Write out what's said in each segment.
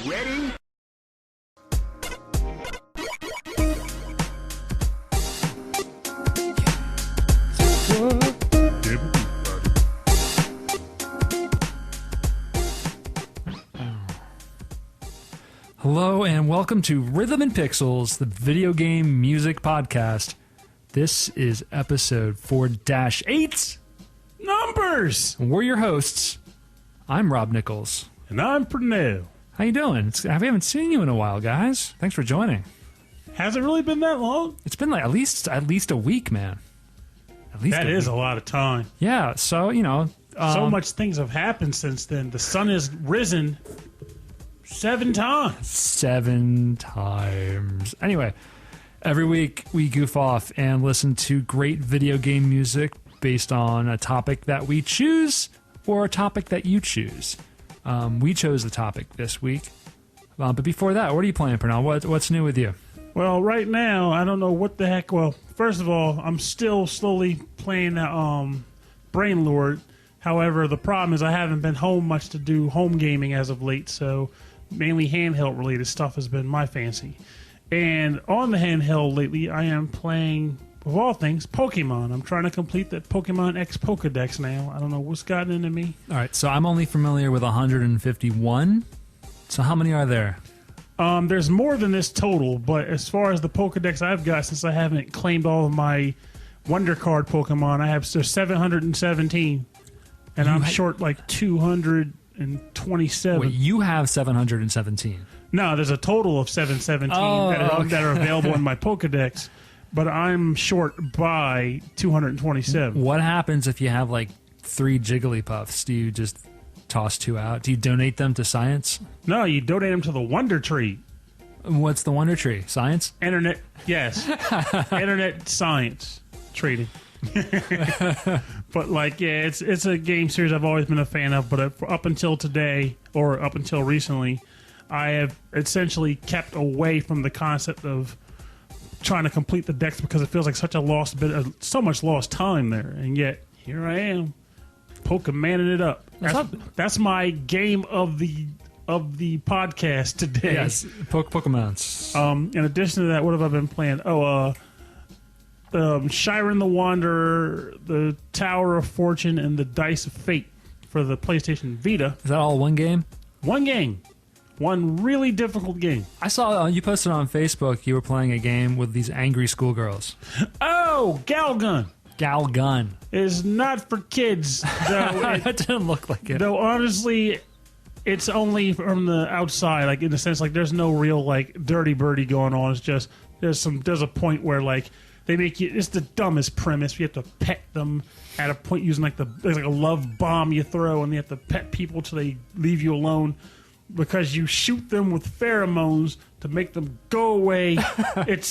Ready? Hello and welcome to Rhythm and Pixels, the video game music podcast. This is episode 4-8. Numbers! We're your hosts. I'm Rob Nichols. And I'm Pernell. How you doing? I haven't seen you in a while, guys. Thanks for joining. Has it really been that long? It's been like at least a week, man. At least That is a lot of time. Yeah, so, you know. So much things have happened since then. The sun has risen 7 times. 7 times. Anyway, every week we goof off and listen to great video game music based on a topic that we choose or a topic that you choose. We chose the topic this week. But before that, what are you playing, Pernell? What's new with you? Well, right now, I don't know what the heck. Well, first of all, I'm still slowly playing Brain Lord. However, the problem is I haven't been home much to do home gaming as of late, so mainly handheld related stuff has been my fancy. And on the handheld lately, I am playing, of all things, Pokemon. I'm trying to complete that Pokemon X Pokedex now. I don't know what's gotten into me. All right, so I'm only familiar with 151. So how many are there? There's more than this total, but as far as the Pokedex I've got, since I haven't claimed all of my Wonder Card Pokemon, there's 717. And I'm short like 227. Wait, you have 717. No, there's a total of 717 that are available in my Pokedex, but I'm short by 227. What happens if you have like 3 Jigglypuffs? Do you just toss 2 out? Do you donate them to science? No, you donate them to the Wonder Tree. What's the Wonder Tree? Science? Internet, yes. Internet science trading. But like, yeah, it's a game series I've always been a fan of, but up until today, or up until recently, I have essentially kept away from the concept of trying to complete the decks because it feels like such a so much lost time there, and yet here I am, Pokemoning it up. That's my game of the podcast today. Yes, Pokemons. In addition to that, what have I been playing? Shiren the Wanderer, the Tower of Fortune, and the Dice of Fate for the PlayStation Vita. Is that all one game? One game. One really difficult game. I saw you posted on Facebook you were playing a game with these angry schoolgirls. Oh, Galgun. Galgun. Is not for kids. It didn't look like it. Though, honestly, it's only from the outside. Like, in the sense, like, there's no real, like, dirty birdie going on. It's just, there's a point where, like, they make you. It's the dumbest premise. You have to pet them at a point using there's like a love bomb you throw, and you have to pet people till they leave you alone because you shoot them with pheromones to make them go away. That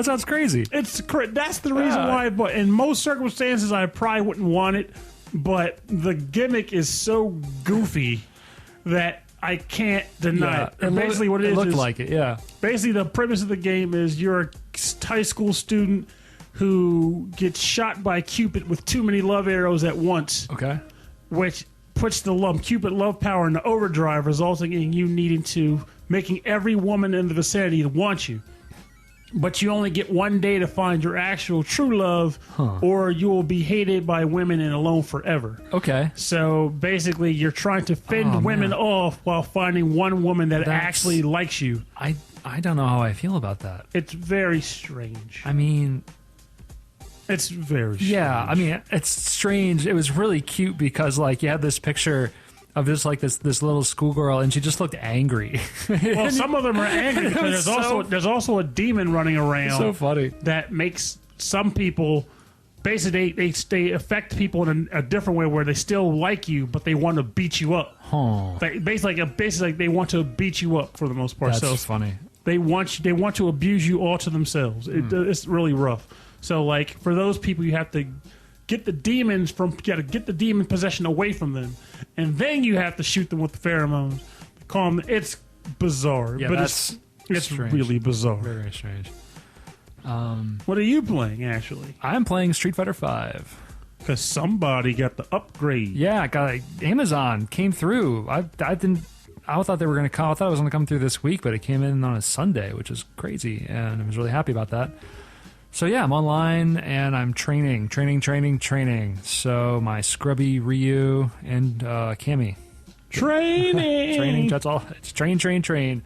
sounds crazy. That's the reason why. But in most circumstances, I probably wouldn't want it. But the gimmick is so goofy that I can't deny it. And basically, what it looked is like it. Yeah. Basically, the premise of the game is you're a high school student who gets shot by Cupid with too many love arrows at once. Okay. Which puts the Cupid love power into overdrive, resulting in you making every woman in the vicinity want you. But you only get one day to find your actual true love, or you will be hated by women and alone forever. Okay. So basically, you're trying to fend women off while finding one woman that actually likes you. I don't know how I feel about that. It's very strange. I mean, it's very strange. Yeah, I mean, it's strange. It was really cute because, like, you had this picture of this little schoolgirl, and she just looked angry. Well, some of them are angry because there's also a demon running around. So funny. That makes some people basically they affect people in a different way where they still like you, but they want to beat you up. Basically, they want to beat you up for the most part. That's funny. They want to abuse you all to themselves. It's really rough. So, like, for those people, you have to get the demon possession away from them, and then you have to shoot them with the pheromones. Calm. It's bizarre, yeah, but it's really bizarre. Very strange. What are you playing, actually? I'm playing Street Fighter V. Because somebody got the upgrade. Yeah, Amazon came through. I I thought they were going to come. I thought it was going to come through this week, but it came in on a Sunday, which is crazy, and I was really happy about that. So yeah, I'm online and I'm training. So my scrubby Ryu and Cammy. Training. That's all. It's train.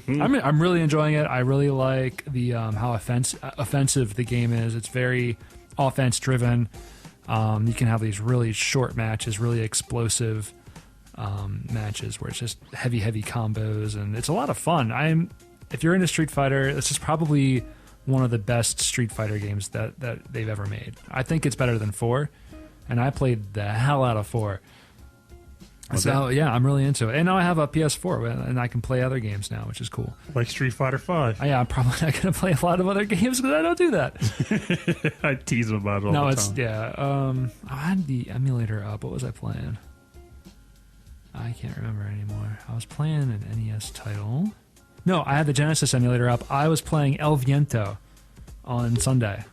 I'm really enjoying it. I really like the how offensive the game is. It's very offense driven. You can have these really short matches, really explosive matches where it's just heavy combos, and it's a lot of fun. If you're into Street Fighter, this is probably one of the best Street Fighter games that they've ever made. I think it's better than 4, and I played the hell out of 4. So yeah, I'm really into it. And now I have a PS4, and I can play other games now, which is cool. Like Street Fighter 5. Yeah, I'm probably not going to play a lot of other games because I don't do that. I tease them about it all the time. Yeah. I had the emulator up. What was I playing? I can't remember anymore. I was playing an NES title. No, I had the Genesis emulator up. I was playing El Viento on Sunday.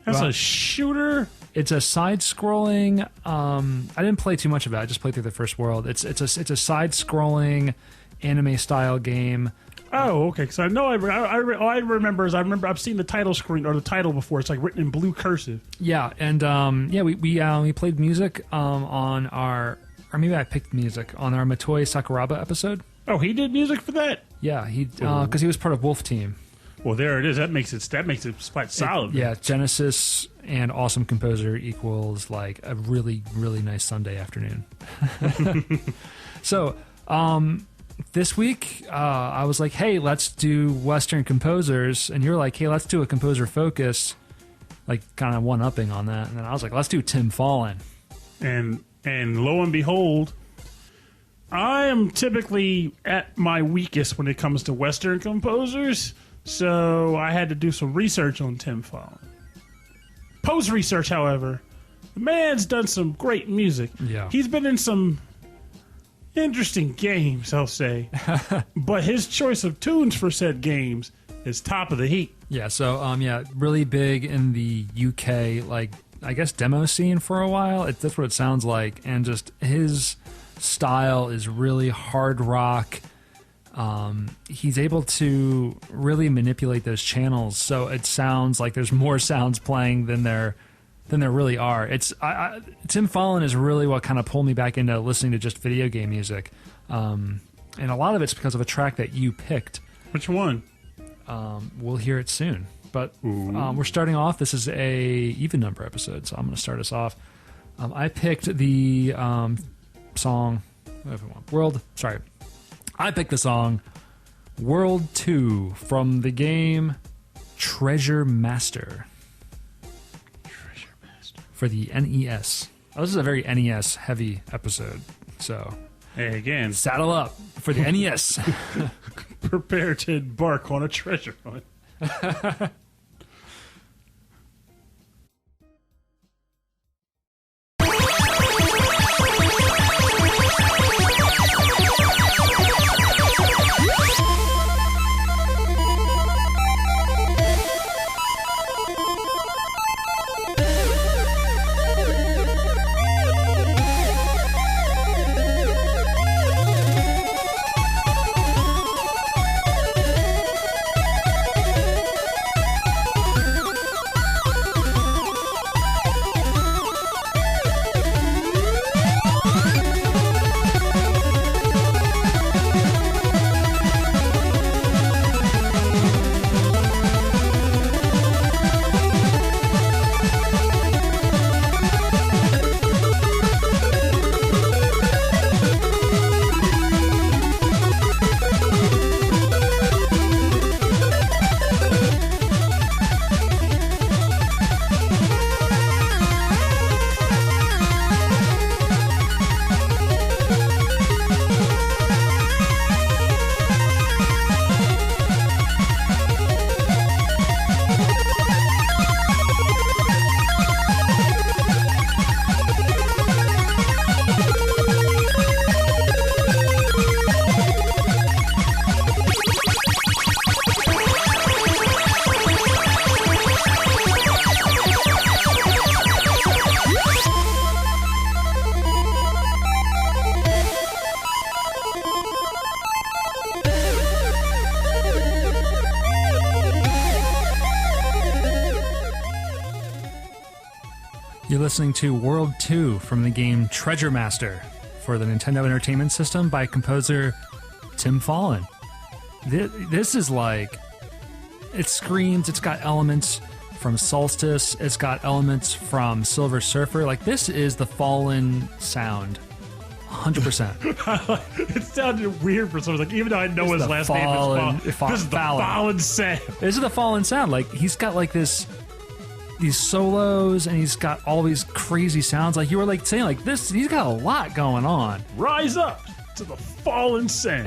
That's a shooter? It's a side-scrolling. I didn't play too much of it. I just played through the first world. It's a side-scrolling anime-style game. Oh, okay. Because I know I remember I've seen the title screen or the title before. It's like written in blue cursive. Yeah, and we played music on our, or maybe I picked music on our Matoi Sakuraba episode. Oh, he did music for that? Yeah, because he was part of Wolf Team. Well, there it is. That makes it quite solid. Yeah, Genesis and awesome composer equals like a really, really nice Sunday afternoon. So, this week, I was like, hey, let's do Western composers. And you're like, hey, let's do a composer focus, like kind of one-upping on that. And then I was like, let's do Tim Follin. And lo and behold, I am typically at my weakest when it comes to Western composers. So I had to do some research on Tim Follin. Post research, however, the man's done some great music. Yeah. He's been in some interesting games, I'll say. But his choice of tunes for said games is top of the heap. Yeah, so really big in the UK, like I guess demo scene for a while. That's what it sounds like, and just his style is really hard rock. He's able to really manipulate those channels, so it sounds like there's more sounds playing than there really are. Tim Follin is really what kind of pulled me back into listening to just video game music, and a lot of it's because of a track that you picked. Which one? We'll hear it soon. But we're starting off. This is a even number episode, so I'm going to start us off. I picked the song I picked the song World 2 from the game Treasure Master for the NES. Oh, this is a very NES heavy episode, so hey, again, saddle up for the NES. Prepare to embark on a treasure hunt. You're listening to World 2 from the game Treasure Master for the Nintendo Entertainment System by composer Tim Follin. This is like... It screams, it's got elements from Solstice, it's got elements from Silver Surfer. Like, this is the Follin sound. 100%. It sounded weird for some reason. Like, even though I know his last name is Follin. This is the Follin sound. This is the Follin sound. Like, he's got like these solos, and he's got all these crazy sounds. Like, you were like saying, like, this, he's got a lot going on. Rise up to the Follin sound.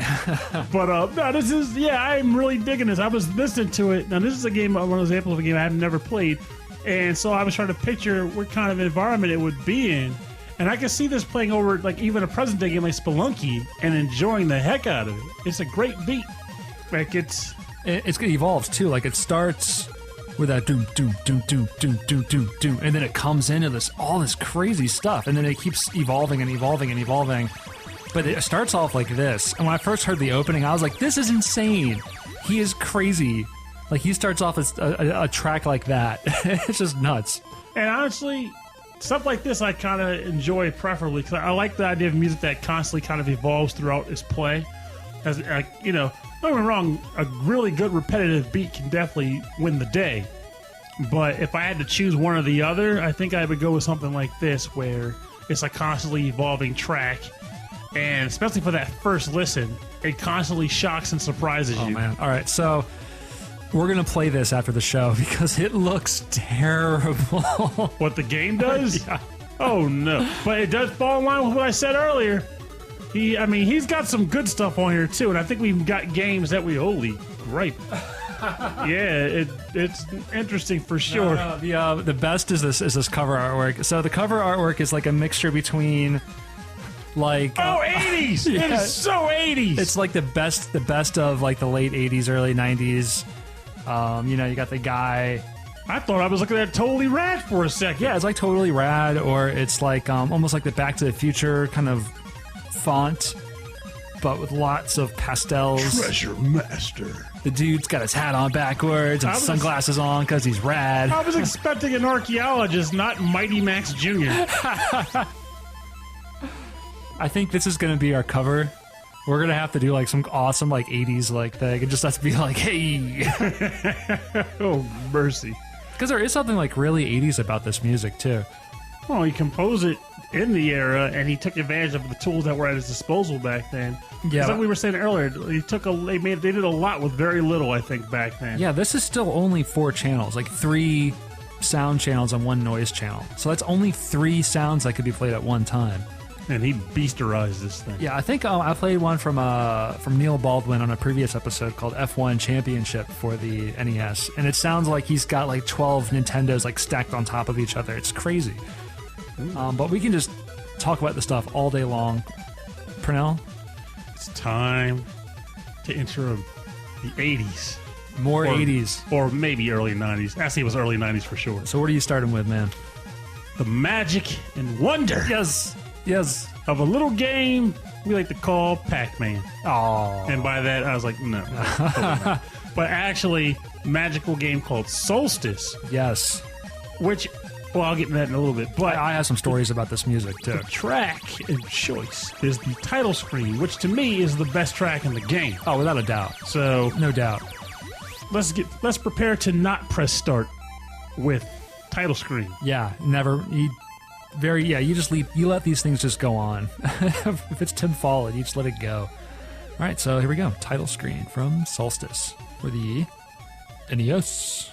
But no, this is, yeah, I'm really digging this. I was listening to it. Now, this is a game, one of those examples of a game I've never played, and so I was trying to picture what kind of environment it would be in. And I can see this playing over, like, even a present-day game like Spelunky and enjoying the heck out of it. It's a great beat. Like, it evolves, too. Like, it starts with that doom, doom, doom, doom, doom, doom, doom, doom, and then it comes into all this crazy stuff, and then it keeps evolving and evolving and evolving. But it starts off like this. And when I first heard the opening, I was like, this is insane. He is crazy. Like, he starts off as a track like that. It's just nuts. And honestly... Stuff like this I kind of enjoy preferably because I like the idea of music that constantly kind of evolves throughout its play. As you know, don't get me wrong, a really good repetitive beat can definitely win the day. But if I had to choose one or the other, I think I would go with something like this where it's a constantly evolving track. And especially for that first listen, it constantly shocks and surprises you. Oh, man. All right, so... We're going to play this after the show because it looks terrible. What the game does? Yeah. Oh, no. But it does fall in line with what I said earlier. He's got some good stuff on here, too. And I think we've got games that holy gripe. Yeah, it's interesting for sure. No, the best is this cover artwork. So the cover artwork is like a mixture between... Like 80s! Yeah. It is so 80s! It's like the best of like the late 80s, early 90s. You know, you got the guy. I thought I was looking at Totally Rad for a second. Yeah, it's like Totally Rad, or it's like almost like the Back to the Future kind of font, but with lots of pastels. Treasure Master. The dude's got his hat on backwards and sunglasses on because he's rad. I was expecting an archaeologist, not Mighty Max Jr. I think this is going to be our cover. We're going to have to do like some awesome like 80s like thing and just have to be like, hey. Oh, mercy. Because there is something like really 80s about this music too. Well, he composed it in the era and he took advantage of the tools that were at his disposal back then. Yeah. Like we were saying earlier, they did a lot with very little, I think, back then. Yeah, this is still only 4 channels, like 3 sound channels and 1 noise channel. So that's only 3 sounds that could be played at one time. And he beasterized this thing. Yeah, I think I played one from Neil Baldwin on a previous episode called F1 Championship for the NES, and it sounds like he's got like 12 Nintendos like stacked on top of each other. It's crazy. But we can just talk about the stuff all day long. Pernell? It's time to enter the 80s. More 80s. Or maybe early 90s. Actually, it was early 90s for sure. So what are you starting with, man? The magic and wonder. Yes. Of a little game we like to call Pac-Man. Oh. And by that, I was like, no. But actually, magical game called Solstice. Yes. Which, well, I'll get into that in a little bit. But I have some stories about this music, too. The track and choice is the title screen, which to me is the best track in the game. Oh, without a doubt. So, no doubt. Let's prepare to not press start with title screen. Yeah, never. You just you let these things just go on. If it's Tim Follin, you just let it go. All right, so here we go. Title screen from Solstice for the NES.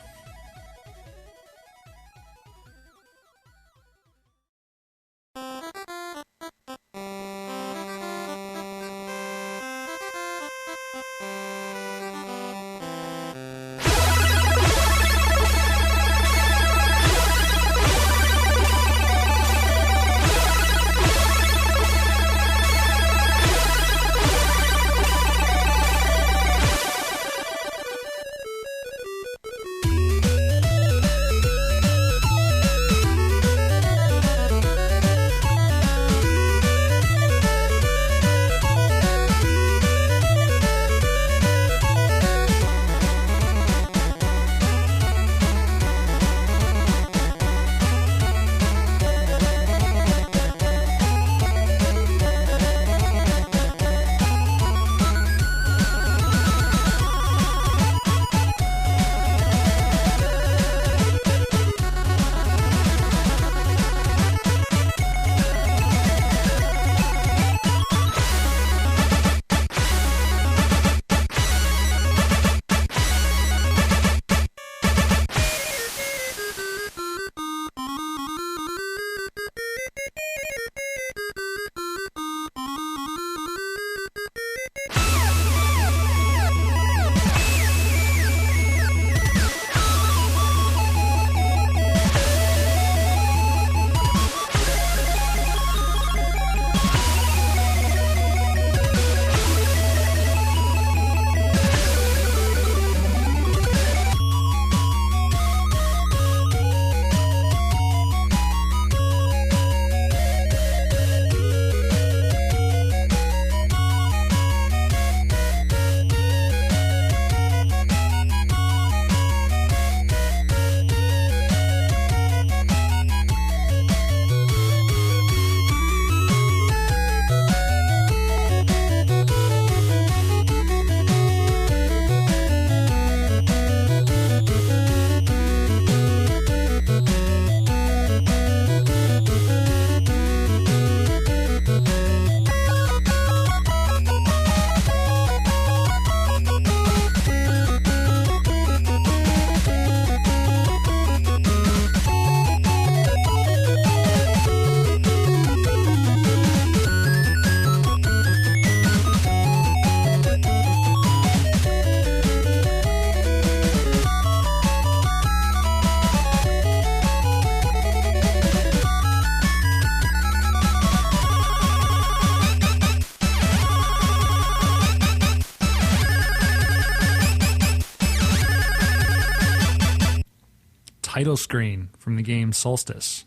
title screen from the game Solstice.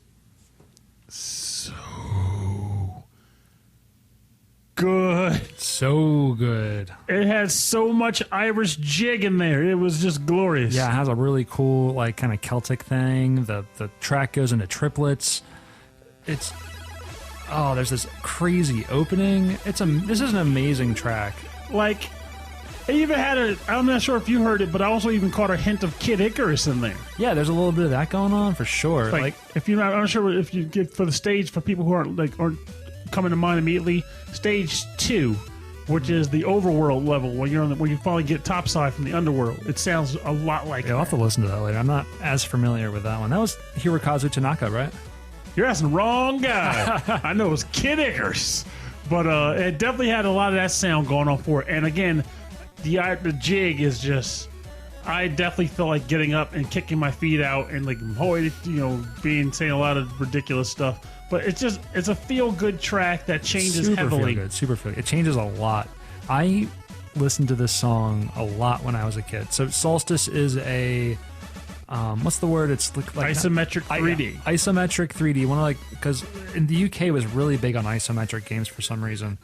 So good. So good. It had so much Irish jig in there. It was just glorious. Yeah, it has a really cool, like, kind of Celtic thing. The track goes into triplets. It's... Oh, there's this crazy opening. This is an amazing track. Like, it even had I'm not sure if you heard it, but I also even caught a hint of Kid Icarus in there. Yeah, there's a little bit of that going on for sure. Like if you're not, I'm not sure if you get for the stage for people who aren't coming to mind immediately. Stage 2, which is the overworld level when you finally get topside from the underworld. It sounds a lot like. Yeah, I'll have to listen to that later. I'm not as familiar with that one. That was Hirokazu Tanaka, right? You're asking the wrong guy. I know it was Kid Icarus, but it definitely had a lot of that sound going on for it. And again, the jig is just. I definitely felt like getting up and kicking my feet out and like saying a lot of ridiculous stuff. But it's a feel good track that changes heavily. Super feel good. It changes a lot. I listened to this song a lot when I was a kid. So Solstice is a what's the word? It's like isometric 3D. Isometric 3D. Because in the UK it was really big on isometric games for some reason.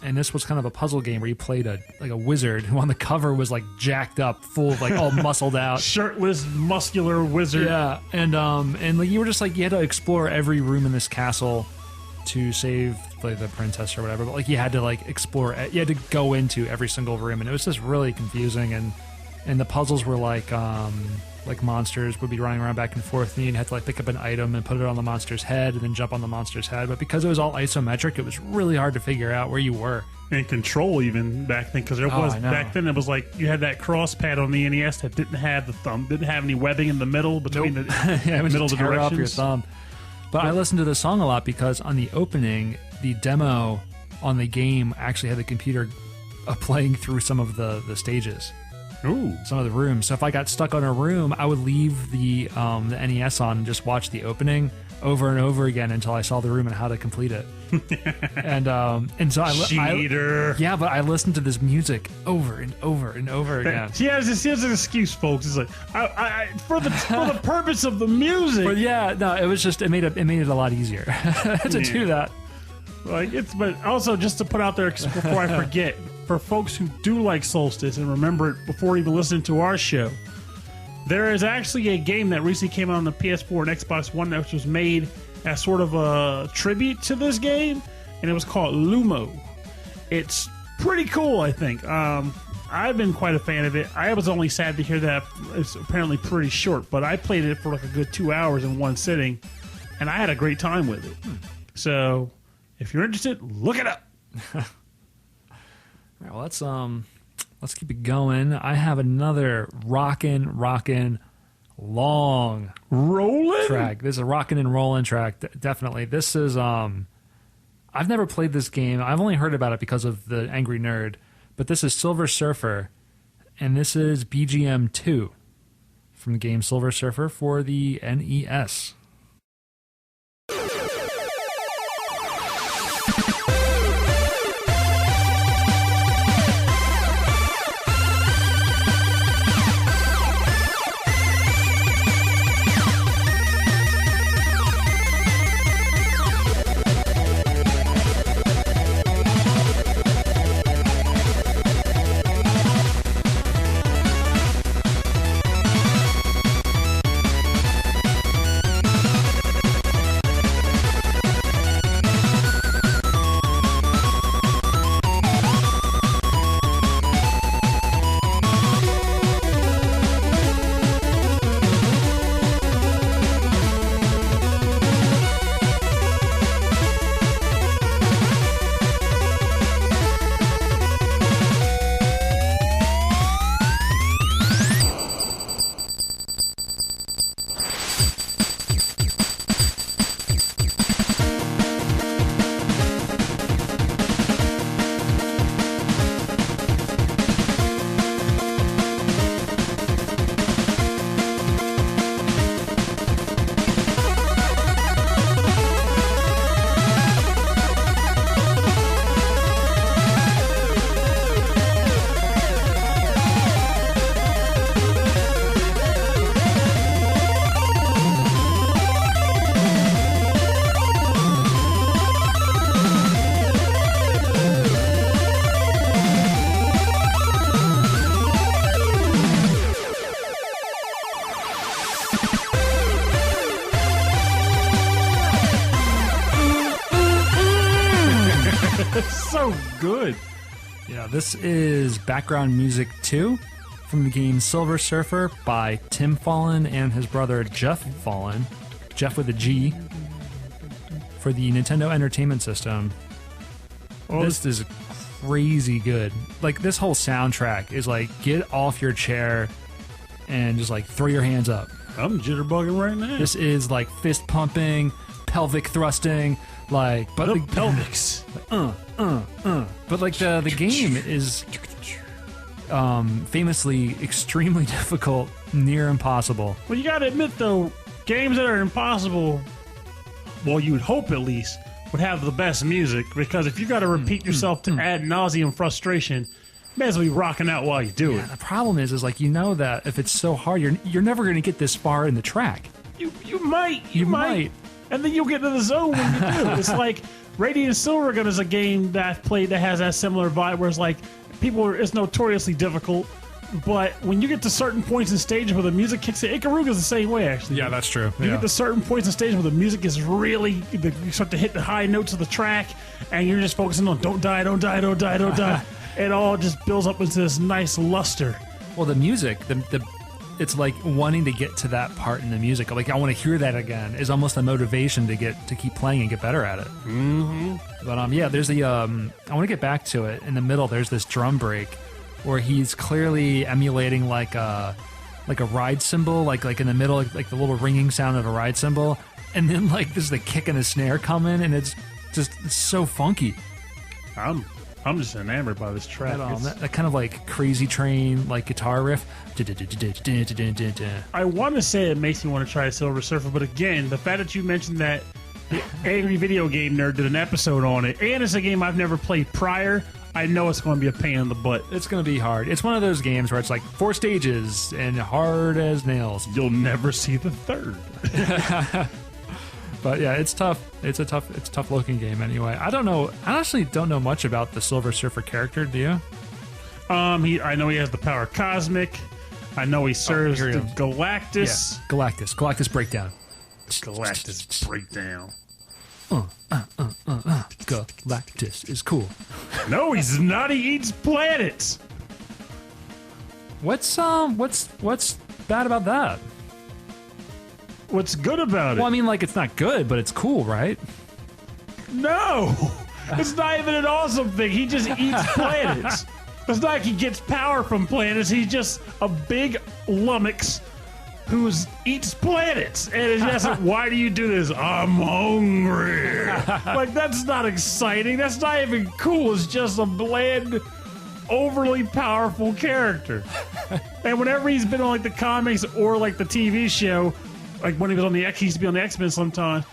And this was kind of a puzzle game where you played a wizard who on the cover was like jacked up, full of like all muscled out, shirtless, muscular wizard. Yeah, and like you were just like you had to explore every room in this castle to save like the princess or whatever. But like you had to like explore, you had to go into every single room, and it was just really confusing. And the puzzles were like monsters would be running around back and forth, and you'd have to like pick up an item and put it on the monster's head and then jump on the monster's head. But because it was all isometric, it was really hard to figure out where you were. And control even back then, because back then it was like you had that cross pad on the NES that didn't have the thumb, didn't have any webbing in the middle between the yeah, it was middle of the tear directions. up your thumb. But I listened to the song a lot because on the opening, the demo on the game actually had the computer playing through some of the stages. Ooh. Some of the rooms. So if I got stuck on a room, I would leave the NES on and just watch the opening over and over again until I saw the room and how to complete it. and so Cheater. Yeah, but I listened to this music over and over and over again. He has an excuse, folks. It's like for the purpose of the music. But yeah, no, it was just it made it a lot easier to do that. But also just to put out there before I forget, for folks who do like Solstice and remember it before even listening to our show, there is actually a game that recently came out on the PS4 and Xbox One which was made as sort of a tribute to this game, and it was called Lumo. It's pretty cool, I think. I've been quite a fan of it. I was only sad to hear that it's apparently pretty short, but I played it for like a good 2 hours in one sitting, and I had a great time with it. So if you're interested, look it up. All right, well, let's keep it going. I have another rockin' long rolling track. This is a rockin' and rollin' track. Definitely. This is I've never played this game. I've only heard about it because of the Angry Nerd. But this is Silver Surfer, and this is BGM 2 from the game Silver Surfer for the NES. Yeah, this is background music 2 from the game Silver Surfer by Tim Follin and his brother Jeff Follin. Jeff with a G. For the Nintendo Entertainment System. Oh, this is crazy good. Like, this whole soundtrack is like, get off your chair and just like throw your hands up. I'm jitterbugging right now. This is like fist pumping, pelvic thrusting, like, but the the pelvics. But like the game is famously extremely difficult, near impossible. Well, you gotta admit though, games that are impossible, well, you would hope at least, would have the best music, because if you gotta repeat yourself to ad nauseum frustration, you may as well be rocking out while you do it. The problem is like, you know that if it's so hard, you're never going to get this far in the track. You might, and then you'll get to the zone when you do. It's like Radiant Silvergun is a game that I've played that has that similar vibe, where it's like it's notoriously difficult, but when you get to certain points in stage where the music kicks in, Ikaruga's the same way actually. Yeah, that's true. You get to certain points in stage where the music is really, you start to hit the high notes of the track, and you're just focusing on don't die, don't die, don't die, don't die. It all just builds up into this nice luster. Well, the music, it's like wanting to get to that part in the music. Like, I want to hear that again. Is almost a motivation to keep playing and get better at it. Mm-hmm. But yeah, there's the I want to get back to it. In the middle, there's this drum break where he's clearly emulating like a ride cymbal, like in the middle, like the little ringing sound of a ride cymbal, and then like there's the kick and the snare come in, and it's so funky. I'm just enamored by this track. That kind of like Crazy Train, like guitar riff. I want to say it makes me want to try Silver Surfer, but again, the fact that you mentioned that the Angry Video Game Nerd did an episode on it, and it's a game I've never played prior, I know it's going to be a pain in the butt. It's going to be hard. It's one of those games where it's like 4 stages and hard as nails. You'll never see the third. But yeah, it's tough. It's a tough looking game anyway. I honestly don't know much about the Silver Surfer character. Do you? I know he has the power cosmic. I know he serves the Galactus. Yeah, Galactus breakdown. Galactus breakdown. Galactus is cool. No, he's not. He eats planets. What's bad about that? What's good about it? Well, I mean, like, it's not good, but it's cool, right? No! It's not even an awesome thing. He just eats planets. It's not like he gets power from planets. He's just a big lummox who eats planets. And it's just like, why do you do this? I'm hungry. Like, that's not exciting. That's not even cool. It's just a bland, overly powerful character. And whenever he's been on, like, the comics or, like, the TV show, like when he was on he used to be on the X-Men sometime,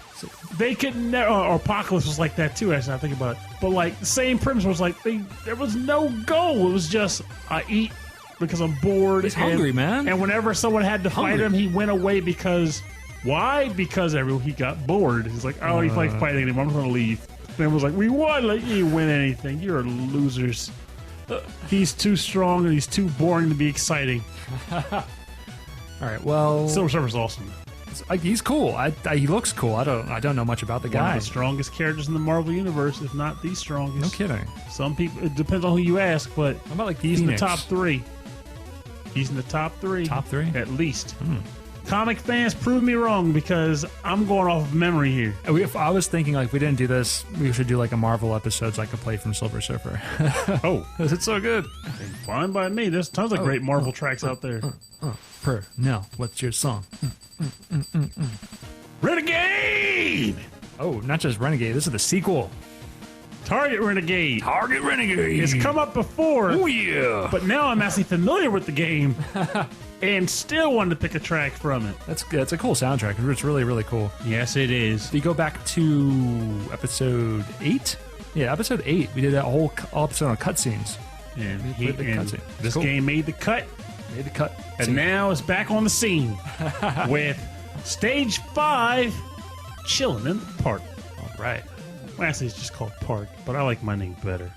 they could never, or Apocalypse was like that too, actually, I think about it. But like, the same premise was like, there was no goal. It was just, I eat because I'm bored. He's hungry, man. And whenever someone had to fight him, he went away because, why? Because he got bored. He's like, oh, he's like fighting anymore, I'm going to leave. And everyone was like, we won, like, you didn't win anything. You're losers. He's too strong and he's too boring to be exciting. All right, well, Silver Surfer's awesome. He's cool. He looks cool. I don't know much about the guy. One of the strongest characters in the Marvel universe, if not the strongest. No kidding. Some people, it depends on who you ask, but how about like he's Phoenix? In the top 3. He's in the top 3. Top 3 at least. Comic fans, prove me wrong, because I'm going off of memory here. If I was thinking like we didn't do this, we should do like a Marvel episode so I could play from Silver Surfer. Oh, it's so good. Fine by me. There's tons of great Marvel tracks out there. Now, what's your song? Renegade! Oh, not just Renegade. This is the sequel. Target Renegade. Target Renegade. It's come up before. Oh, yeah. But now I'm actually familiar with the game and still wanted to pick a track from it. That's a cool soundtrack. It's really, really cool. Yes, it is. If you go back to episode 8, yeah, episode 8, we did that whole episode on cutscenes. And, this cool. game made the cut. Made the cut. And now it's back on the scene with Stage 5, Chilling in the Park. All right. Well, actually, it's just called Park, but I like my name better.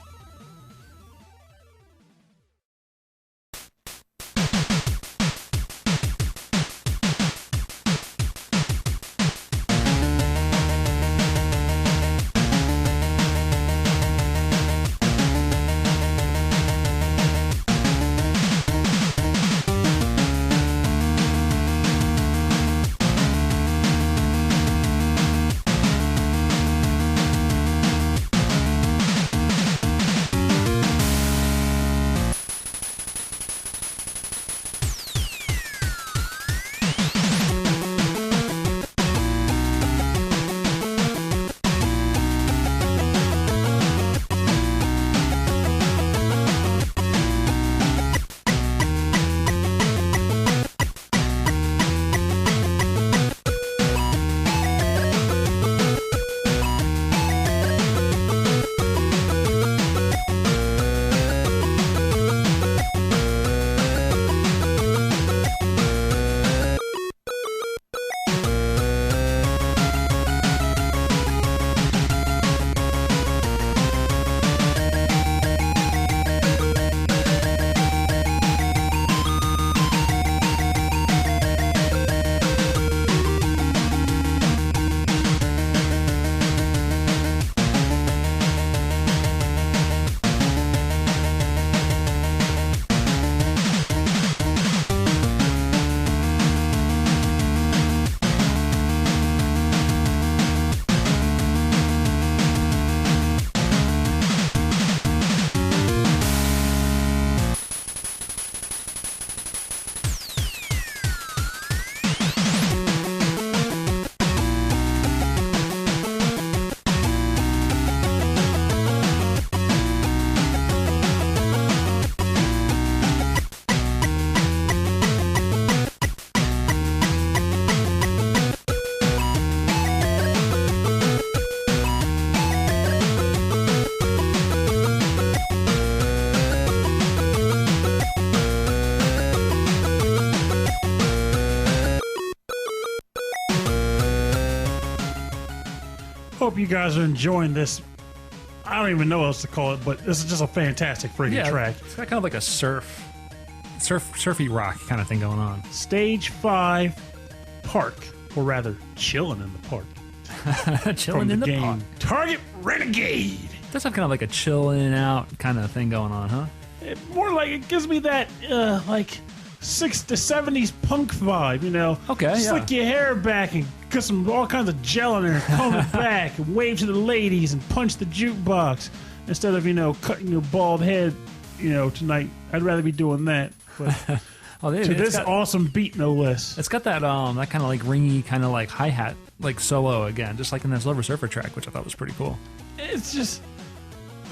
hope you guys are enjoying this. I don't even know what else to call it, but this is just a fantastic freaking track. It's got kind of like a surfy rock kind of thing going on. Stage 5, Park, or rather, chilling in the park. Chilling in the park. Target Renegade. It does have kind of like a chilling out kind of thing going on, huh? More like it gives me that like 60s to 70s punk vibe, you know. Okay, Slick your hair back and get some all kinds of gel in there, comb it back, and wave to the ladies and punch the jukebox instead of, you know, cutting your bald head, you know, tonight. I'd rather be doing that. But to this awesome beat, no less. It's got that that kind of like ringy kind of like hi-hat like solo again, just like in that Silver Surfer track, which I thought was pretty cool. It's just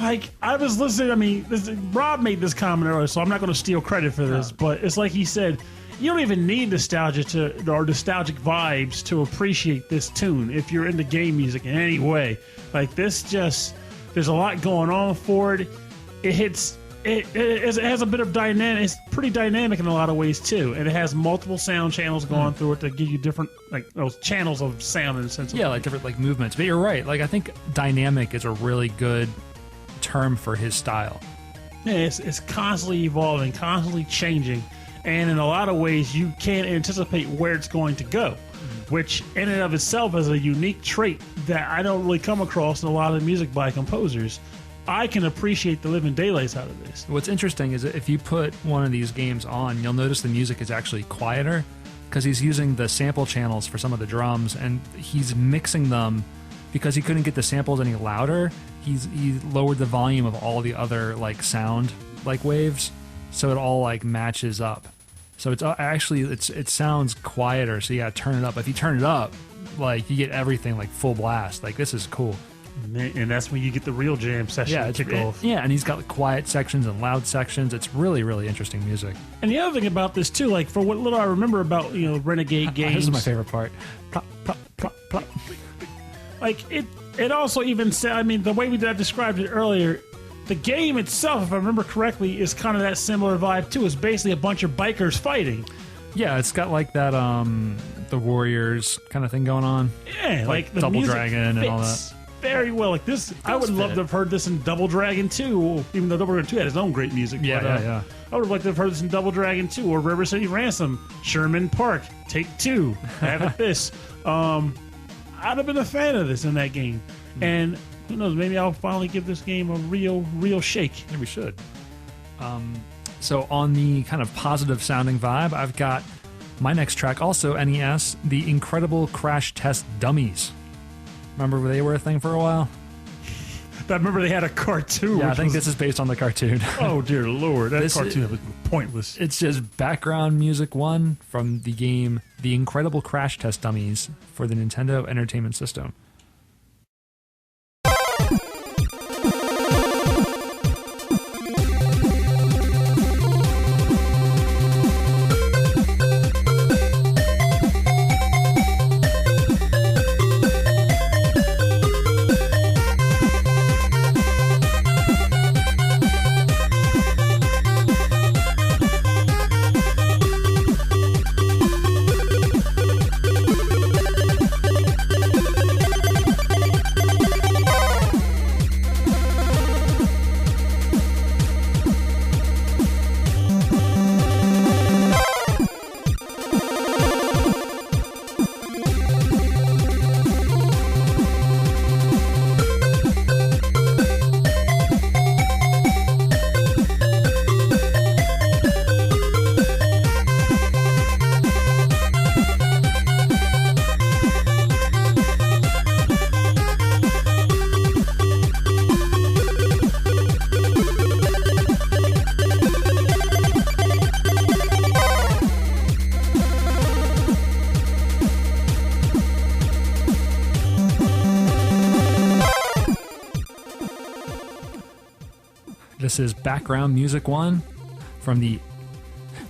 like I was listening. I mean, Rob made this comment earlier, so I'm not going to steal credit for this. But it's like he said, you don't even need nostalgia or nostalgic vibes to appreciate this tune if you're into game music in any way. Like this, just there's a lot going on for it. It hits. It has a bit of dynamic. It's pretty dynamic in a lot of ways too, and it has multiple sound channels going through it to give you different like those channels of sound in a sense. Yeah, like different like movements. But you're right. Like I think dynamic is a really good term for his style. Yeah, it's constantly evolving, constantly changing, and in a lot of ways you can't anticipate where it's going to go, which in and of itself is a unique trait that I don't really come across in a lot of music by composers. I can appreciate the living daylights out of this. What's interesting is that if you put one of these games on, you'll notice the music is actually quieter because he's using the sample channels for some of the drums, and he's mixing them because he couldn't get the samples any louder. He lowered the volume of all the other like sound like waves, so it all like matches up. So it's actually it sounds quieter. So yeah, turn it up. If you turn it up, like you get everything like full blast. Like this is cool. And that's when you get the real jam session kick off. Yeah, and he's got like, quiet sections and loud sections. It's really, really interesting music. And the other thing about this too, like for what little I remember about Renegade games, this is my favorite part. Plop, plop, plop, plop. Like it also even said. I mean, the way I described it earlier, the game itself, if I remember correctly, is kind of that similar vibe too. It's basically a bunch of bikers fighting. Yeah, it's got like that the Warriors kind of thing going on. Yeah, like the Double Dragon and all that. Very well, like this. I would love to have heard this in Double Dragon 2, even though Double Dragon 2 had its own great music. Yeah. I would have liked to have heard this in Double Dragon 2 or River City Ransom, Sherman Park, Take 2. Have it this. I'd have been a fan of this in that game, and who knows? Maybe I'll finally give this game a real shake. Yeah, we should. So on the kind of positive sounding vibe, I've got my next track, also NES, The Incredible Crash Test Dummies. Remember they were a thing for a while? I remember they had a cartoon. Yeah, I think this is based on the cartoon. Oh, dear Lord. That cartoon was pointless. It's just background music one from the game The Incredible Crash Test Dummies for the Nintendo Entertainment System. This is background music one from the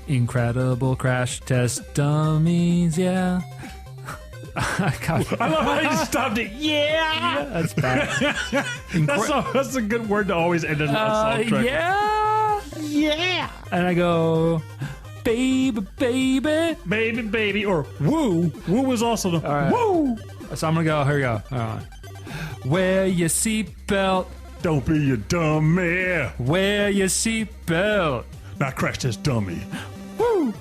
Incredible Crash Test Dummies, yeah. I love how you stopped it. Yeah, that's bad. That's a good word to always end in a soundtrack. Yeah. And I go, baby, or woo. Woo was also the woo. So I'm gonna go. Here we go. All right. Wear your seatbelt. Don't be a dummy. Wear your seatbelt. Now crash this dummy. Woo!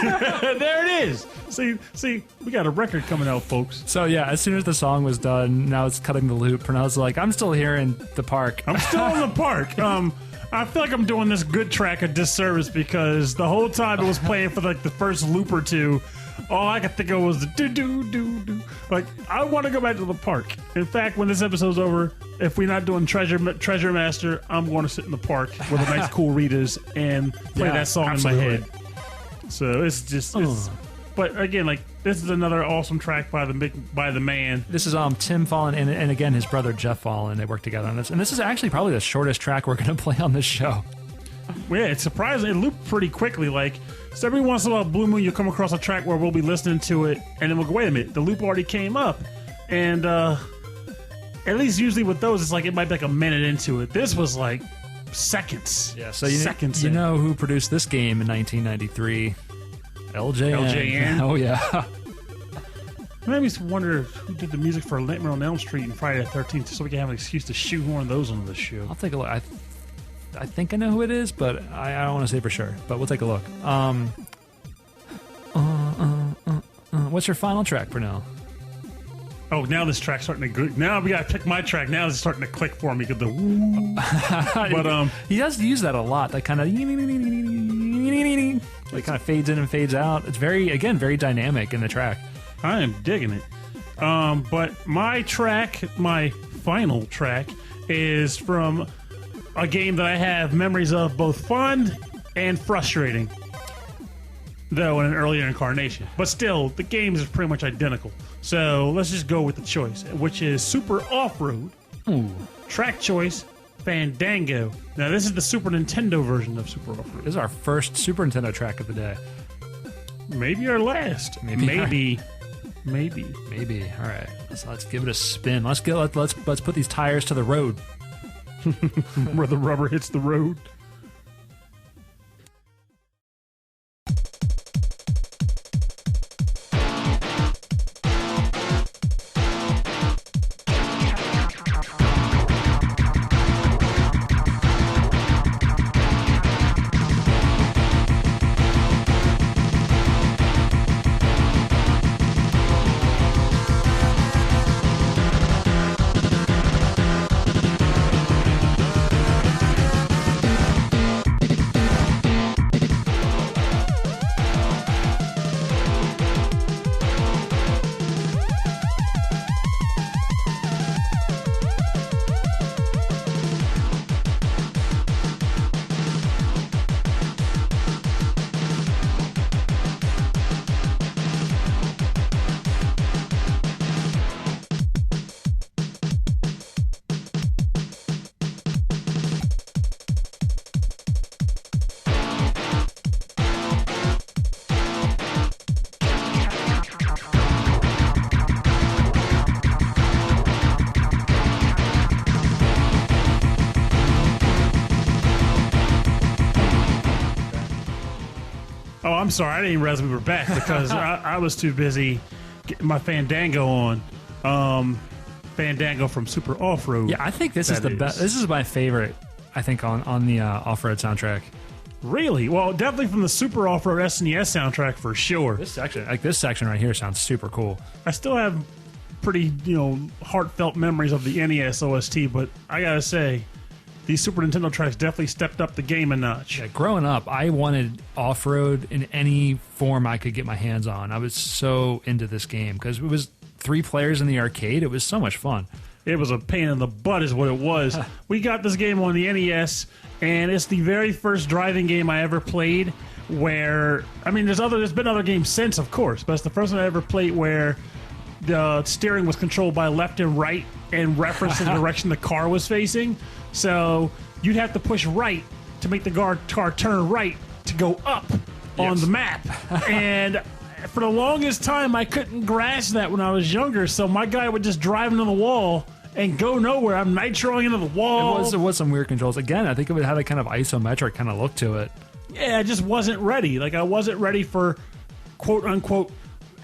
There it is. See, we got a record coming out, folks. So yeah, as soon as the song was done, now it's cutting the loop, and I was like, I'm still here in the park. I'm still in the park. I feel like I'm doing this good track a disservice because the whole time it was playing for like the first loop or two, all I could think of was the do. Like, I want to go back to the park. In fact, when this episode's over, if we're not doing Treasure Master, I'm going to sit in the park with a nice cool readers and play that song absolutely. in my head. So it's just, but again, like, this is another awesome track by the man. This is Tim Follin and again his brother Jeff Follin. They work together on this, and this is actually probably the shortest track we're going to play on this show. Yeah, it's surprising. It looped pretty quickly. Like, so every once in a while, Blue Moon, you'll come across a track where we'll be listening to it, and then we'll go, wait a minute, the loop already came up. And at least usually with those, it's like it might be like a minute into it. This was like seconds. Yeah, so seconds. you know who produced this game in 1993? LJN. Oh yeah. It made me wonder who did the music for Nightmare on Elm Street and Friday the 13th, so we can have an excuse to shoehorn those onto the show. I'll take a look. I think I know who it is, but I don't want to say for sure. But we'll take a look. What's your final track, Pernell? Oh, now this track's starting to. Now we gotta pick my track. Now it's starting to click for me because the. Woo. But he does use that a lot. That kind of like kind of fades in and fades out. It's very dynamic in the track. I am digging it. But my final track, is from a game that I have memories of both fun and frustrating, though in an earlier incarnation. But still, the games are pretty much identical. So let's just go with the choice, which is Super Off-Road. Track choice, Fandango. Now, this is the Super Nintendo version of Super Off-Road. This is our first Super Nintendo track of the day. Maybe our last. Maybe. All right, let's give it a spin. Let's put these tires to the road. Where the rubber hits the road. Oh, I'm sorry. I didn't even realize we were back because I was too busy getting my Fandango on. Fandango from Super Off-Road. Yeah, I think this is the best. This is my favorite, I think, on the Off-Road soundtrack. Really? Well, definitely from the Super Off-Road SNES soundtrack for sure. This section right here sounds super cool. I still have pretty, heartfelt memories of the NES OST, but I gotta say, these Super Nintendo tracks definitely stepped up the game a notch. Yeah, growing up, I wanted off-road in any form I could get my hands on. I was so into this game because it was 3 players in the arcade. It was so much fun. It was a pain in the butt is what it was. We got this game on the NES, and it's the very first driving game I ever played where, there's been other games since, of course, but it's the first one I ever played where the steering was controlled by left and right in reference to the direction the car was facing. So you'd have to push right to make the car turn right to go up on the map. And for the longest time, I couldn't grasp that when I was younger. So my guy would just drive into the wall and go nowhere. I'm nitroing into the wall. It was some weird controls. Again, I think it had a kind of isometric kind of look to it. Yeah, I just wasn't ready. Like, I wasn't ready for quote unquote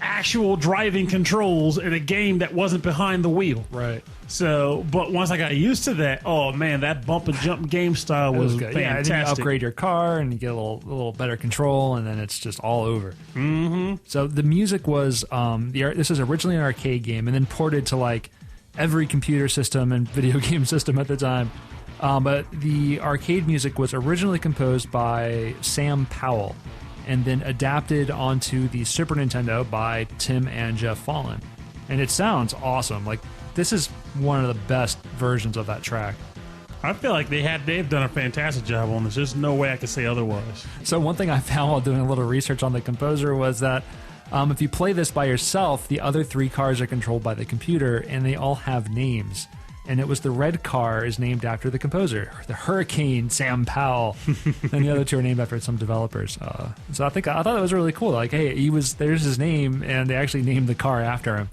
actual driving controls in a game that wasn't behind the wheel. Right. So, but once I got used to that, oh man, that bump and jump game style was good. fantastic. Yeah, and then you upgrade your car and you get a little better control, and then it's just all over. Mm-hmm. So the music was this was originally an arcade game, and then ported to like every computer system and video game system at the time. But the arcade music was originally composed by Sam Powell, and then adapted onto the Super Nintendo by Tim and Jeff Follin. And it sounds awesome. Like, this is one of the best versions of that track. I feel like they've done a fantastic job on this. There's no way I could say otherwise. So one thing I found while doing a little research on the composer was that if you play this by yourself, the other 3 cars are controlled by the computer, and they all have names. And it was the red car is named after the composer, the Hurricane Sam Powell, and the other 2 are named after some developers. So I thought that was really cool. Like, hey, there's his name, and they actually named the car after him.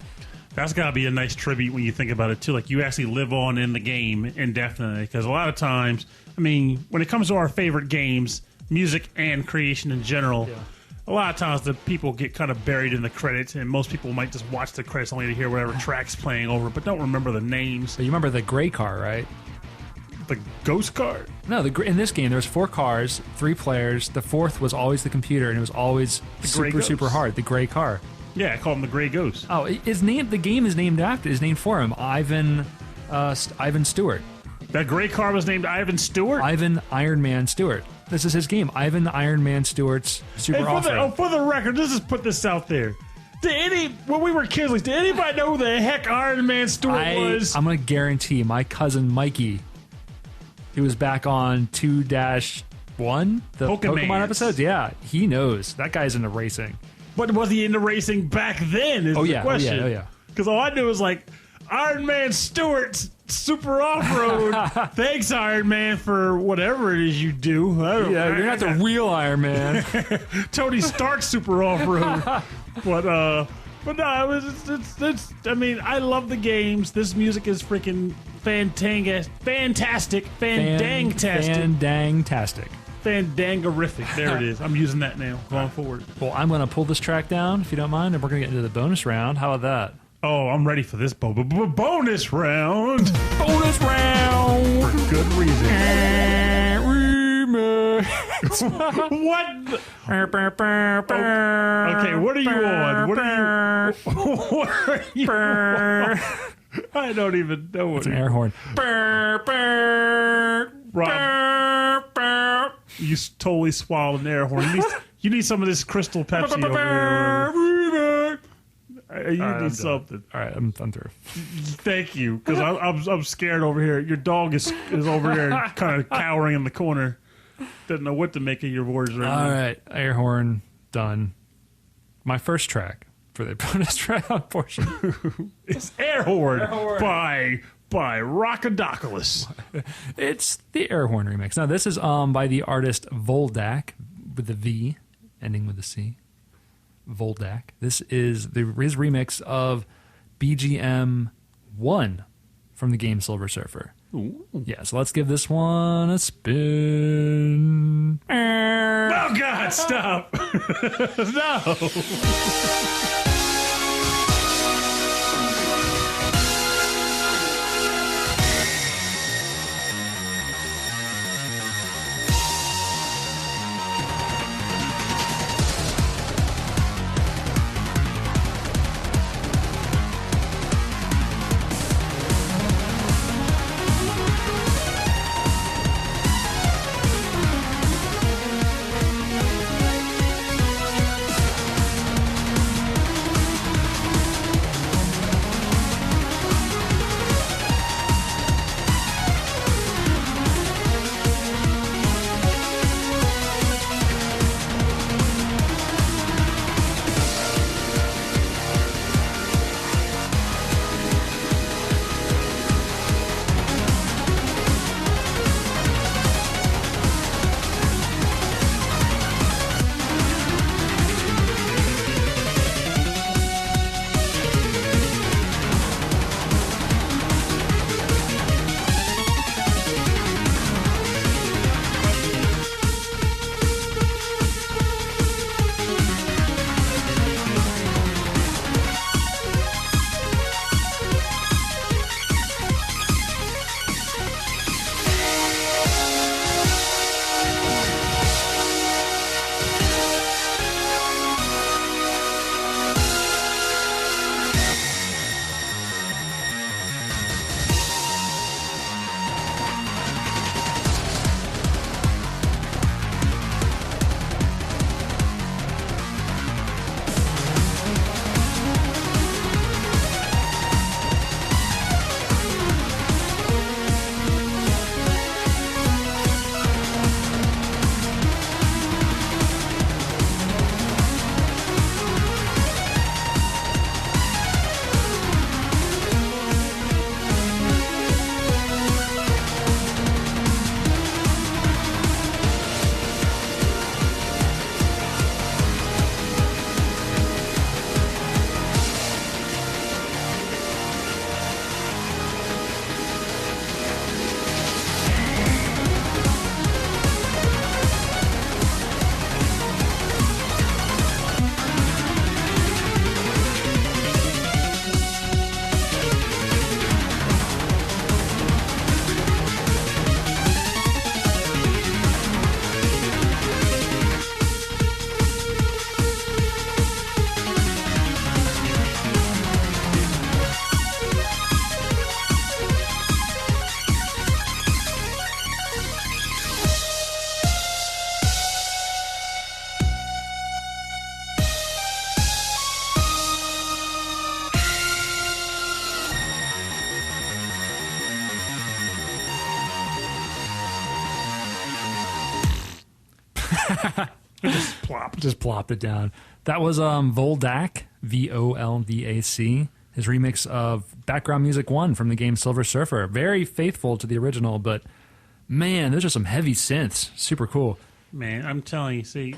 That's got to be a nice tribute when you think about it, too. Like, you actually live on in the game indefinitely. Because a lot of times, I mean, when it comes to our favorite games, music and creation in general, a lot of times the people get kind of buried in the credits, and most people might just watch the credits only to hear whatever track's playing over, but don't remember the names. So you remember the gray car, right? The ghost car? No, in this game there was 4 cars, 3 players. The 4th was always the computer, and it was always super hard. The gray car. Yeah, I call him the Gray Ghost. Oh, the game is named for him, Ivan Stewart. That gray car was named Ivan Stewart? Ivan Iron Man Stewart. This is his game, Ivan Iron Man Stewart's Super Off-Road. For the record, let's just put this out there. When we were kids, did anybody know who the heck Iron Man Stewart was? I'm going to guarantee my cousin Mikey, who was back on 2-1, the Pokemon episodes. Yeah, he knows. That guy's into racing. But was he into racing back then is the question. Oh, yeah. Because all I knew was like, Iron Man Stewart's Super Off-Road. Thanks, Iron Man, for whatever it is you do. You're not the real Iron Man. Tony Stark's Super Off-Road. But no, it's I mean, I love the games. This music is freaking fantastic. Fandangtastic. Fandangerific. There it is. I'm using that now going forward. Well, I'm going to pull this track down, if you don't mind, and we're going to get into the bonus round. How about that? Oh, I'm ready for this bonus round. Bonus round! For good reason. What? Okay, what are you on? What are you on? I don't even know what it's an air horn. Rob, you totally swallowed an air horn. You need some of this Crystal Pepsi over here. You need something. All right, I'm through. Thank you, because I'm scared over here. Your dog is over here kind of cowering in the corner. Doesn't know what to make of your words right now. All right, air horn done. My first track for the bonus round portion is Air Horn by Rockadoculus. It's the air horn remix. Now this is by the artist Voldac with the V ending with a C. Voldac. This is his remix of BGM 1 from the game Silver Surfer. Ooh. Yeah, so let's give this one a spin. Oh God, stop. No. Just plop. Just plopped it down. That was Voldac, Voldac, his remix of Background Music 1 from the game Silver Surfer. Very faithful to the original, but man, those are some heavy synths. Super cool. Man, I'm telling you, see,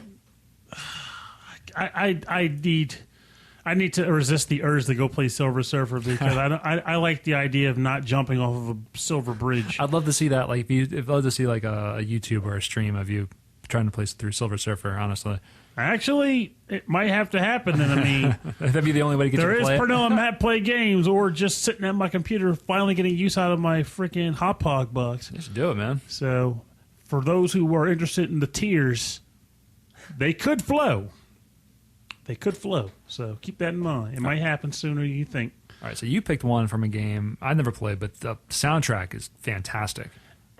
I need to resist the urge to go play Silver Surfer because I like the idea of not jumping off of a silver bridge. I'd love to see that. Like, I'd love to see like a YouTube or a stream of you trying to play through Silver Surfer. Honestly, actually, it might have to happen. And I mean, that'd be the only way to get you to play it. There is Pernell and Matt play games, or just sitting at my computer, finally getting use out of my freaking Hot Pog box. You should do it, man. So, for those who are interested in the tiers, they could flow. They could flow. So keep that in mind. It might happen sooner than you think. All right, so you picked one from a game I never played, but the soundtrack is fantastic.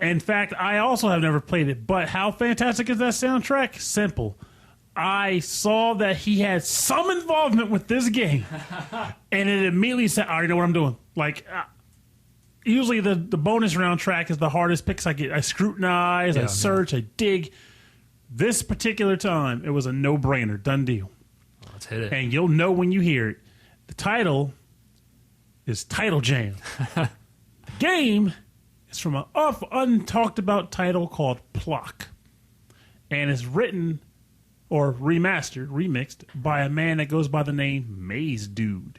In fact, I also have never played it. But how fantastic is that soundtrack? Simple. I saw that he had some involvement with this game, and it immediately said, I already know what I'm doing. Like, usually the bonus round track is the hardest picks I get. I scrutinize, I search, I dig. This particular time, it was a no-brainer. Done deal. Let's hit it. And you'll know when you hear it. The title is Title Jam. The game is from an untalked about title called Plok. And it's written or remixed by a man that goes by the name Mazedude.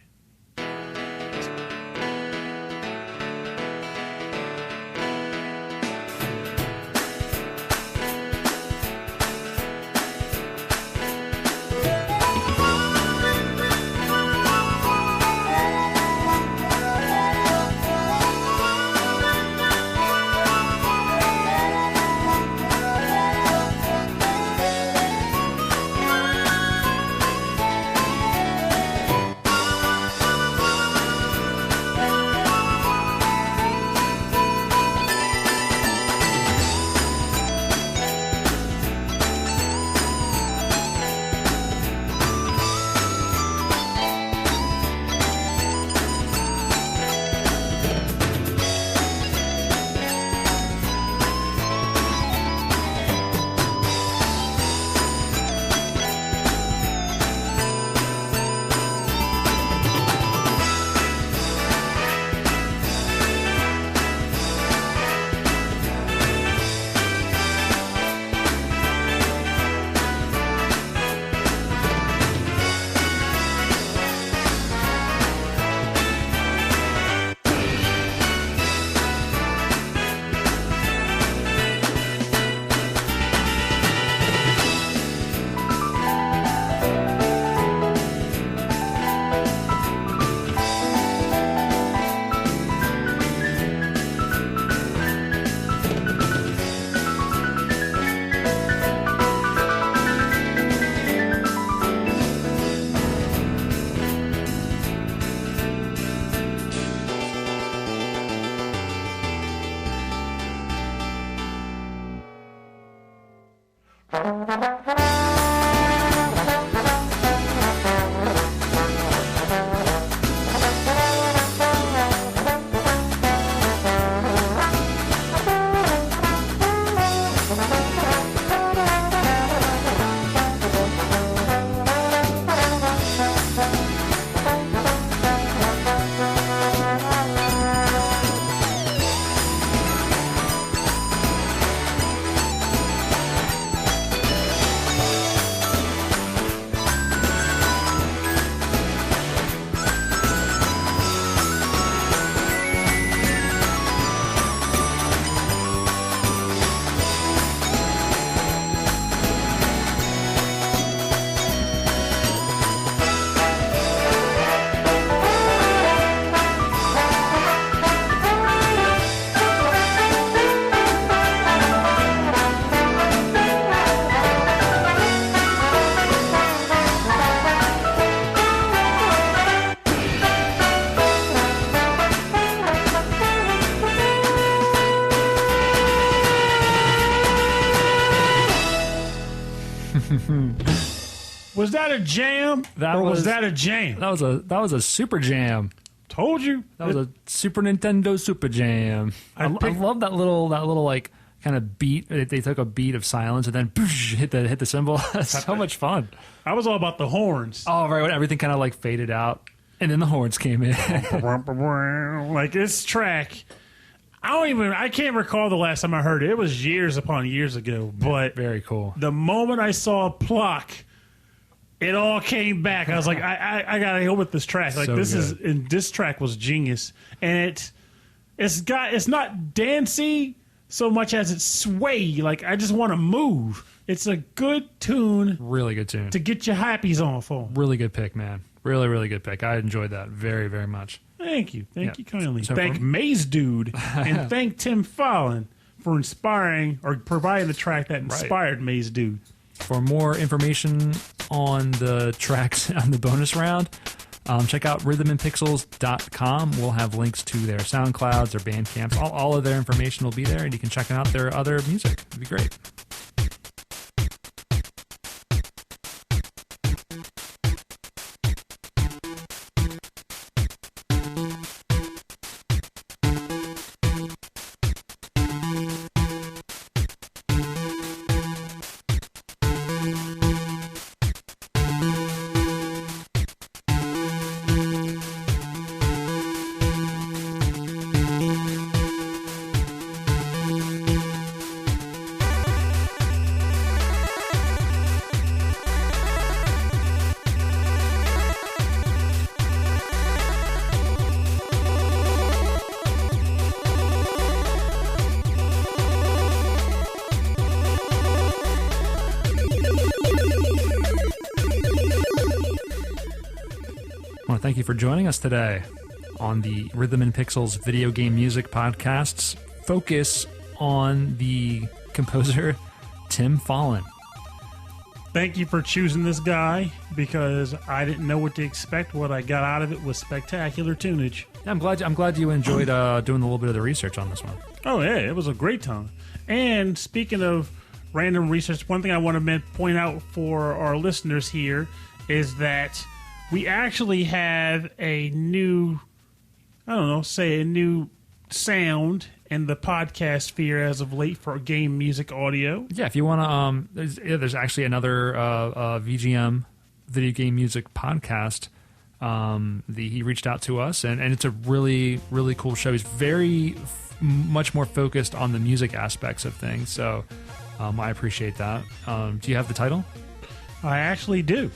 Was that a jam? Was that a jam? That was a super jam. Told you. That was a Super Nintendo Super Jam. I love that little like kind of beat. They took a beat of silence and then hit the cymbal. So much fun. I was all about the horns. Oh, right. When everything kind of like faded out. And then the horns came in. Like this track, I can't recall the last time I heard it. It was years upon years ago. But very cool. The moment I saw Plok, it all came back. I was like, I gotta go with this track. Like this track was genius, and it's not dancey so much as it's sway. Like I just want to move. It's a good tune. Really good tune to get your happies on for. Really good pick, man. Really, really good pick. I enjoyed that very, very much. Thank you. Thank you kindly. So thank Mazedude and thank Tim Follin for inspiring or providing the track that inspired Mazedude. For more information on the tracks on the bonus round, check out rhythmandpixels.com. We'll have links to their SoundClouds, their Bandcamps. All of their information will be there, and you can check out their other music. It'd be great. Thank you for joining us today on the Rhythm and Pixels video game music podcast's focus on the composer Tim Follin. Thank you for choosing this guy because I didn't know what to expect. What I got out of it was spectacular tunage. Yeah, I'm glad you enjoyed doing a little bit of the research on this one. Oh yeah, it was a great time. And speaking of random research, one thing I want to point out for our listeners here is that we actually have a new, a new sound in the podcast sphere as of late for game music audio. Yeah, if you want to, there's actually another VGM video game music podcast. He reached out to us, and it's a really, really cool show. He's very much more focused on the music aspects of things, so I appreciate that. Do you have the title? I actually do.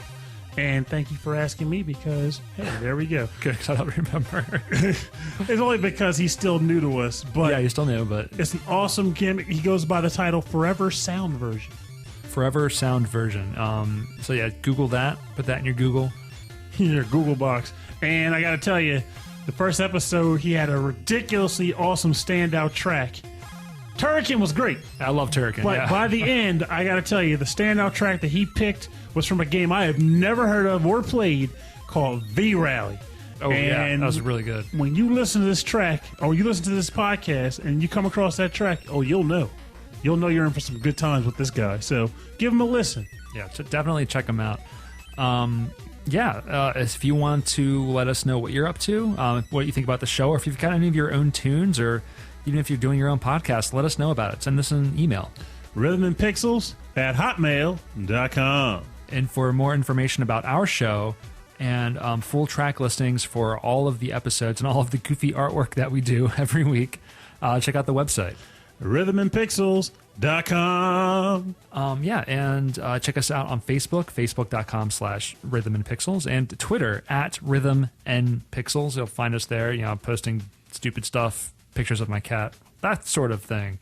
And thank you for asking me because, hey, there we go. Good, because I don't remember. It's only because he's still new to us. But yeah, he's still new, but it's an awesome gimmick. He goes by the title Forever Sound Version. Forever Sound Version. So yeah, Google that. Put that in your Google. In your Google box. And I got to tell you, the first episode, he had a ridiculously awesome standout track. Turrican was great. I love Turrican, but by the end, I got to tell you, the standout track that he picked was from a game I have never heard of or played called V-Rally. Oh, yeah, that was really good. When you listen to this track, or you listen to this podcast, and you come across that track, you'll know. You'll know you're in for some good times with this guy. So give him a listen. Yeah, so definitely check him out. If you want to let us know what you're up to, what you think about the show, or if you've got any of your own tunes, or even if you're doing your own podcast, let us know about it. Send us an email. rhythmandpixels@hotmail.com. And for more information about our show and full track listings for all of the episodes and all of the goofy artwork that we do every week, check out the website. rhythmandpixels.com. And check us out on Facebook, facebook.com/rhythmandpixels, and Twitter @rhythmandpixels. You'll find us there, posting stupid stuff, pictures of my cat, that sort of thing.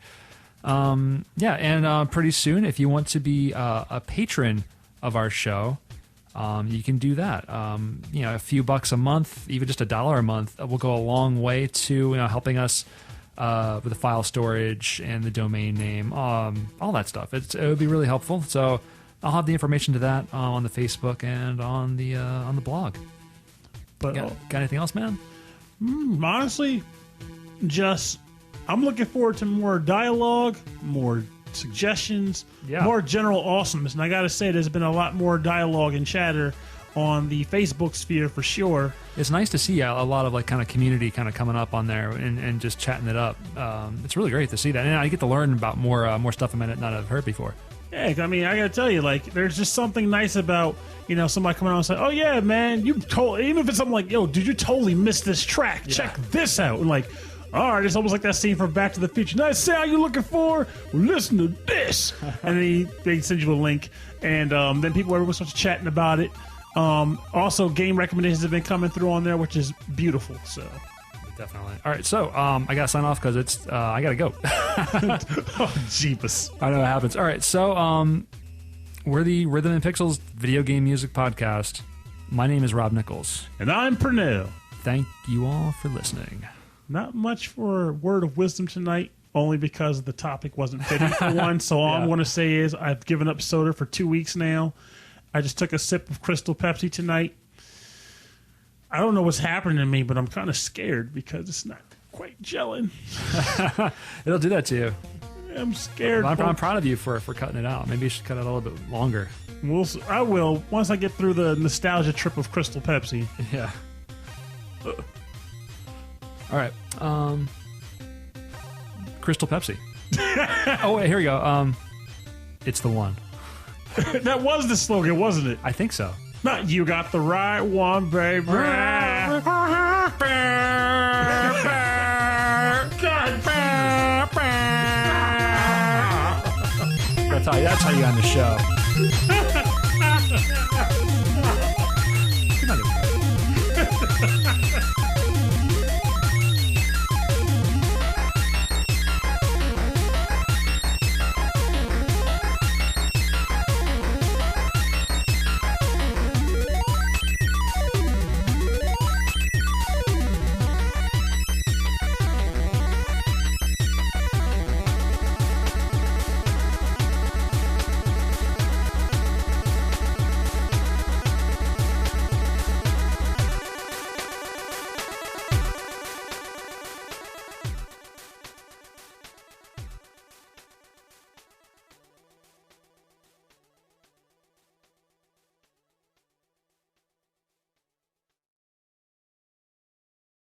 Pretty soon, if you want to be a patron of our show, you can do that. A few bucks a month, even just $1 a month, will go a long way to helping us with the file storage and the domain name, all that stuff. It would be really helpful. So I'll have the information to that on the Facebook and on the blog. But got anything else, man? Honestly, I'm looking forward to more dialogue, more suggestions, more general awesomeness. And I got to say, there's been a lot more dialogue and chatter on the Facebook sphere for sure. It's nice to see a lot of like kind of community kind of coming up on there and just chatting it up. It's really great to see that, and I get to learn about more stuff I might not have heard before. Yeah, I mean, I gotta tell you, like, there's just something nice about, you know, somebody coming out and saying, "Oh yeah, man, you totally," even if it's something like, "Yo, dude, you totally missed this track. Yeah. Check this out." And like, all right, it's almost like that scene from Back to the Future. Nice sound you're looking for? Well, listen to this. And then they send you a link, and then everyone starts chatting about it. Also, game recommendations have been coming through on there, which is beautiful. So. Definitely. All right, so I gotta sign off because it's I gotta go. Oh, jeepus. I know it happens. All right, so we're the Rhythm and Pixels video game music podcast. My name is Rob Nichols. And I'm Pernell. Thank you all for listening. Not much for a word of wisdom tonight, only because the topic wasn't fitting for one. So all I'm going to say is I've given up soda for 2 weeks now. I just took a sip of Crystal Pepsi tonight. I don't know what's happening to me, but I'm kind of scared because it's not quite gelling. It'll do that to you. I'm scared. I'm proud of you for cutting it out. Maybe you should cut it a little bit longer. I will once I get through the nostalgia trip of Crystal Pepsi. Yeah. All right. Crystal Pepsi. Oh, wait, here we go. It's the one. That was the slogan, wasn't it? I think so. Not you got the right one, baby. God, that's how you end the show.